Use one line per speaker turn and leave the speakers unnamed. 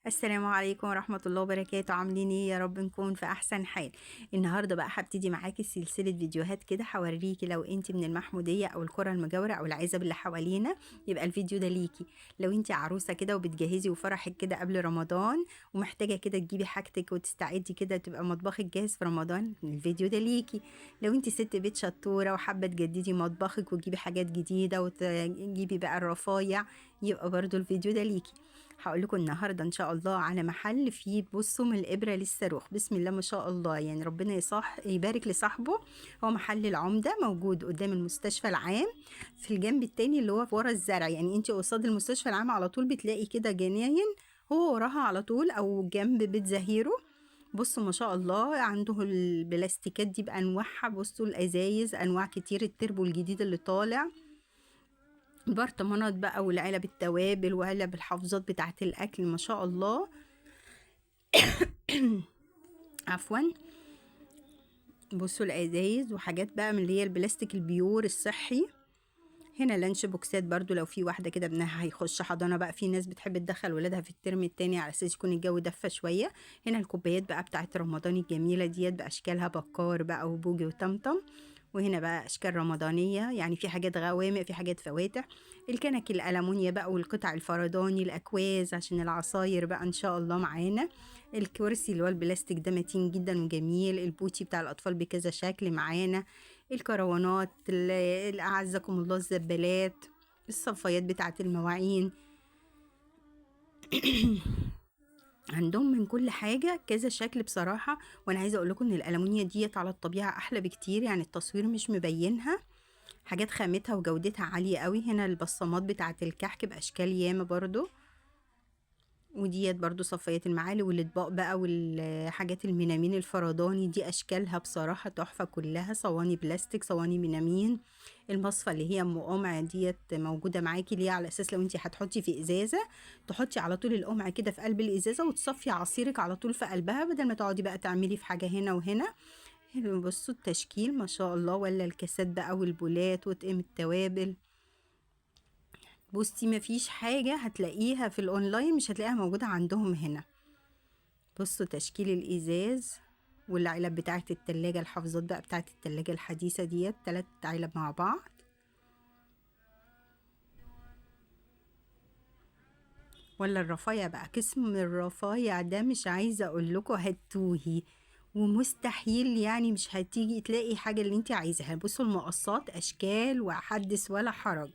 السلام عليكم ورحمة الله وبركاته. عاملين ايه؟ يا رب نكون في احسن حال. النهاردة بقى هبتدي معاكي سلسلة فيديوهات كده هوريكي لو انت من المحمودية او القرى المجاورة او العزب اللي حوالينا يبقى الفيديو ده ليكي. لو انت عروسة كده وبتجهزي وفرحك كده قبل رمضان ومحتاجة كده تجيبي حاجتك وتستعدي كده تبقى مطبخك جاهز في رمضان، الفيديو ده ليكي. لو انت ست بيت شطورة وحابة تجددي مطبخك وتجيبي حاجات جديدة وتجيبي بقى الرفايع، يبقى برضو الفيديو ده ليكي. هقول لكم النهارده ان شاء الله على محل فيه، بصوا، من الابره للصاروخ، بسم الله ما شاء الله، يعني ربنا يبارك لصاحبه. هو محل العمده موجود قدام المستشفى العام في الجنب التاني اللي هو في ورا الزرع، يعني انت قصاد المستشفى العام على طول بتلاقي كده جناين، هو وراها على طول او جنب بيت زهيرو. بصوا ما شاء الله، عنده البلاستيكات دي بانواعها، بصوا الازايز انواع كتير، التربو الجديد اللي طالع، برطمانات بقى والعلب التوابل وعلب الحافظات بتاعة الأكل، ما شاء الله. عفوا. بصوا الأزايز وحاجات بقى من اللي هي البلاستيك البيور الصحي. هنا لانش بوكسات برضو، لو في واحدة كده ابنها هيخش حضانة، بقى في ناس بتحب تدخل ولادها في الترم التاني على أساس يكون الجو دفى شوية. هنا الكوبايات بقى بتاعة رمضان الجميلة ديت بأشكالها، بكار بقى وبوجي وطمطم. وهنا بقى أشكال رمضانية، يعني في حاجات غوامق في حاجات فواتح. الكنك الألمونيا بقى والقطع الفرداني، الأكواز عشان العصاير بقى إن شاء الله معانا. الكرسي اللي هو البلاستيك ده متين جدا وجميل، البوتي بتاع الأطفال بكذا شكل معانا. الكروانات اللي أعزكم الله، الزبالات، الصفايات بتاعة المواعين. عندهم من كل حاجة كذا شكل بصراحة. وانا عايزة اقول لكم ان الألمونيا ديت على الطبيعة احلى بكتير، يعني التصوير مش مبينها، حاجات خامتها وجودتها عالية قوي. هنا البصمات بتاعة الكحك بأشكال ياما برضو، وديت برضو صفاية المعالي والاطباق بقى والحاجات المينامين الفرداني دي اشكالها بصراحة تحفة كلها، صواني بلاستيك، صواني مينامين. المصفى اللي هي ام قمع ديت موجودة معاكي ليه، على اساس لو انتي هتحطي في ازازة تحطي على طول القمع كده في قلب الازازة وتصفي عصيرك على طول في قلبها، بدل ما تقعدي بقى تعملي في حاجة هنا وهنا. حلو، بصوا التشكيل ما شاء الله، ولا الكاسات بقى والبولات وطقم التوابل. بصي مفيش حاجة هتلاقيها في الأونلاين مش هتلاقيها موجودة عندهم هنا. بصوا تشكيل الإزاز والعلب بتاعة التلاجة، الحافظات بقى بتاعة التلاجة الحديثة ديت، 3 علب مع بعض. ولا الرفايع بقى، قسم الرفايع ده مش عايزة أقول لكم هتوهي، ومستحيل يعني مش هتيجي تلاقي حاجة اللي انت عايزاها. بصوا المقصات أشكال وحدث ولا حرج،